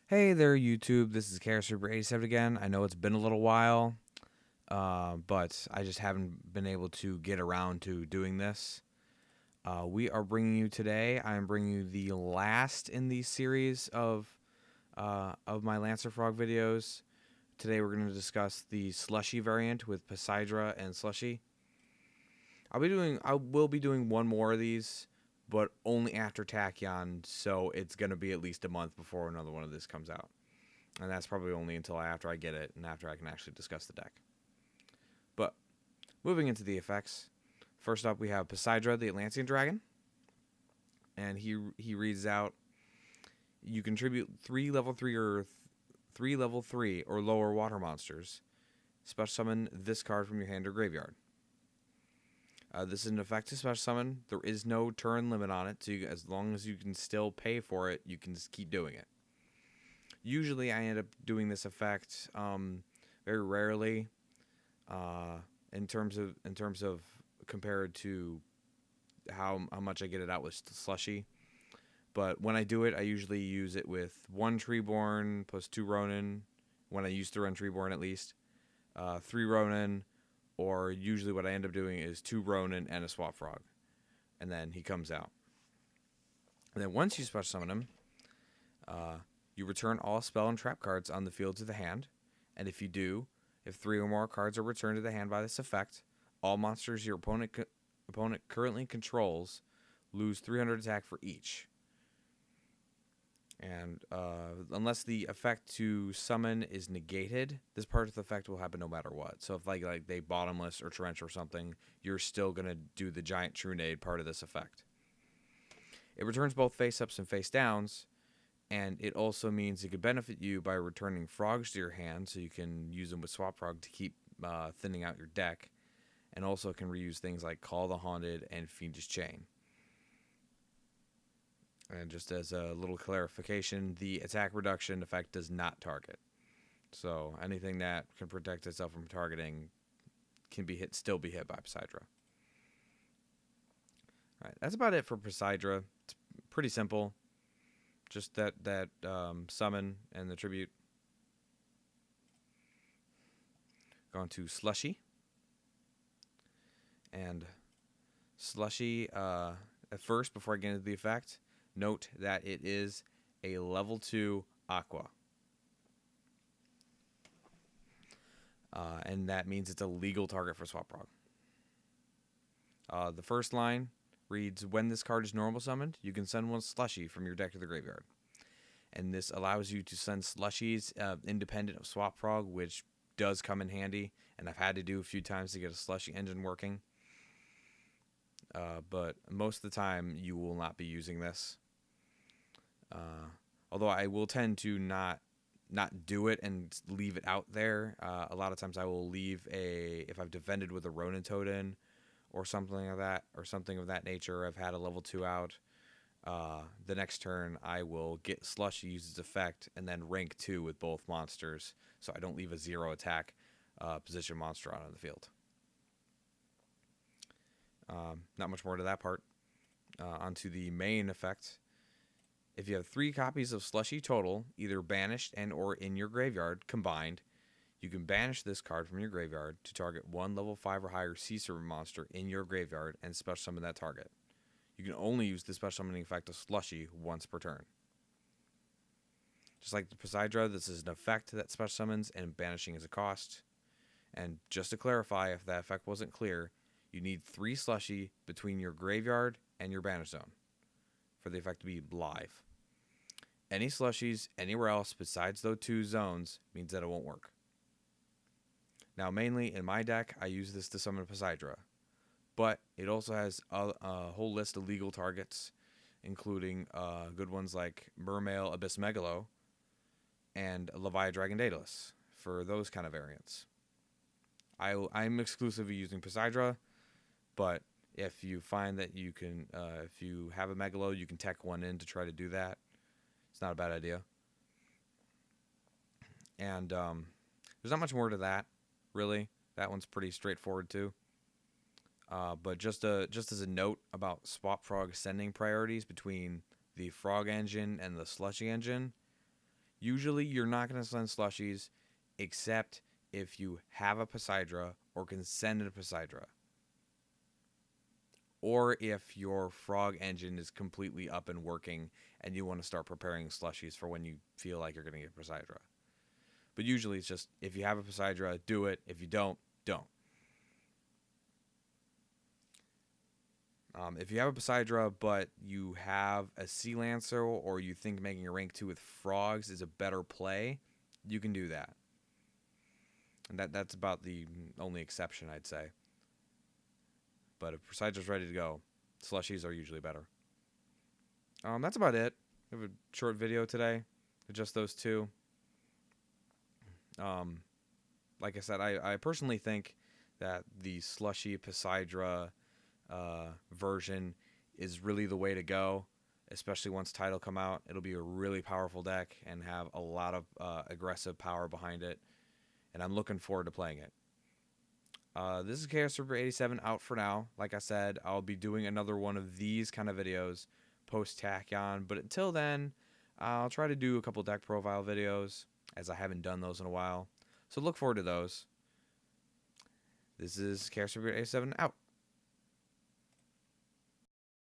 Hey there, YouTube. This is Super87 again. I know it's been a little while, but I just haven't been able to get around to doing this. We are bringing you today. I am bringing you the last in the series of my Lancer Frog videos. Today we're going to discuss the Slushy variant with Poseidra and Slushy. I will be doing one more of these, but only after Tachyon, so it's going to be at least a month before another one of this comes out. And that's probably only until after I get it and after I can actually discuss the deck. But moving into the effects, first up we have Poseidra, the Atlantean Dragon, and he reads out: you contribute three level 3 or lower water monsters. Special summon this card from your hand or graveyard. This is an effective special summon. There is no turn limit on it, so as long as you can still pay for it, you can just keep doing it. Usually, I end up doing this effect very rarely. In terms of compared to how much I get it out with Slushy. But when I do it, I usually use it with 1 Treeborn plus 2 Ronin. When I used to run Treeborn, at least 3 Ronin, or usually what I end up doing is 2 Ronin and a Swap Frog, and then he comes out. And then once you special summon him, you return all spell and trap cards on the field to the hand, and if you do, if 3 or more cards are returned to the hand by this effect, all monsters your opponent currently controls lose 300 attack for each. And unless the effect to summon is negated, this part of the effect will happen no matter what. So if like they bottomless or trench or something, you're still gonna do the giant Trunade part of this effect. It returns both face ups and face downs, and it also means it could benefit you by returning frogs to your hand, so you can use them with Swap Frog to keep thinning out your deck, and also can reuse things like Call the Haunted and Fiendish Chain. And just as a little clarification, the attack reduction effect does not target. So anything that can protect itself from targeting can still be hit by Poseidra. All right, that's about it for Poseidra. It's pretty simple. Just that summon and the tribute. Going to Slushy. And Slushy, at first, before I get into the effect, note that it is a level 2 Aqua. And that means it's a legal target for Swap Frog. The first line reads: when this card is normal summoned, you can send one Slushy from your deck to the graveyard. And this allows you to send Slushies independent of Swap Frog, which does come in handy, and I've had to do a few times to get a Slushy engine working. But most of the time, you will not be using this. Although I will tend to not do it and leave it out there. A lot of times I will leave if I've defended with a Ronin Totem or something like that, or something of that nature. I've had a level 2 out. The next turn I will get Slushy, use its effect, and then rank 2 with both monsters, so I don't leave a 0 attack position monster out on the field. Not much more to that part. Onto the main effect. If you have 3 copies of Slushy total, either banished and or in your graveyard combined, you can banish this card from your graveyard to target 1 level 5 or higher sea serpent monster in your graveyard and special summon that target. You can only use the special summoning effect of Slushy once per turn. Just like the Poseidra, this is an effect that special summons, and banishing is a cost. And just to clarify, if that effect wasn't clear, you need 3 Slushy between your graveyard and your banish zone for the effect to be live. Any Slushies anywhere else besides those 2 zones means that it won't work. Now, mainly in my deck, I use this to summon Poseidra, but it also has a whole list of legal targets, including good ones like Mermail Abyss Megalo and Leviathan Dragon Daedalus for those kind of variants. I'm exclusively using Poseidra, but if you find that you can, if you have a Megalo, you can tech one in to try to do that. It's not a bad idea. And there's not much more to that, really. That one's pretty straightforward too. But just as a note about Swap Frog sending priorities between the Frog engine and the Slushy engine, Usually, you're not going to send Slushies except if you have a Poseidra or can send a Poseidra. Or if your frog engine is completely up and working and you want to start preparing Slushies for when you feel like you're going to get Poseidra. But usually it's just, if you have a Poseidra, do it. If you don't, don't. If you have a Poseidra, but you have a Sea Lancer, or you think making a rank 2 with frogs is a better play, you can do that. And that's about the only exception, I'd say. But if Poseidra's ready to go, Slushies are usually better. That's about it. We have a short video today, just those two. Like I said, I personally think that the Slushy Poseidra version is really the way to go, especially once Title come out. It'll be a really powerful deck and have a lot of aggressive power behind it, and I'm looking forward to playing it. This is Chaos Reaper 87 out for now. Like I said, I'll be doing another one of these kind of videos post Tachyon, but until then, I'll try to do a couple deck profile videos, as I haven't done those in a while. So look forward to those. This is Chaos Reaper 87 out.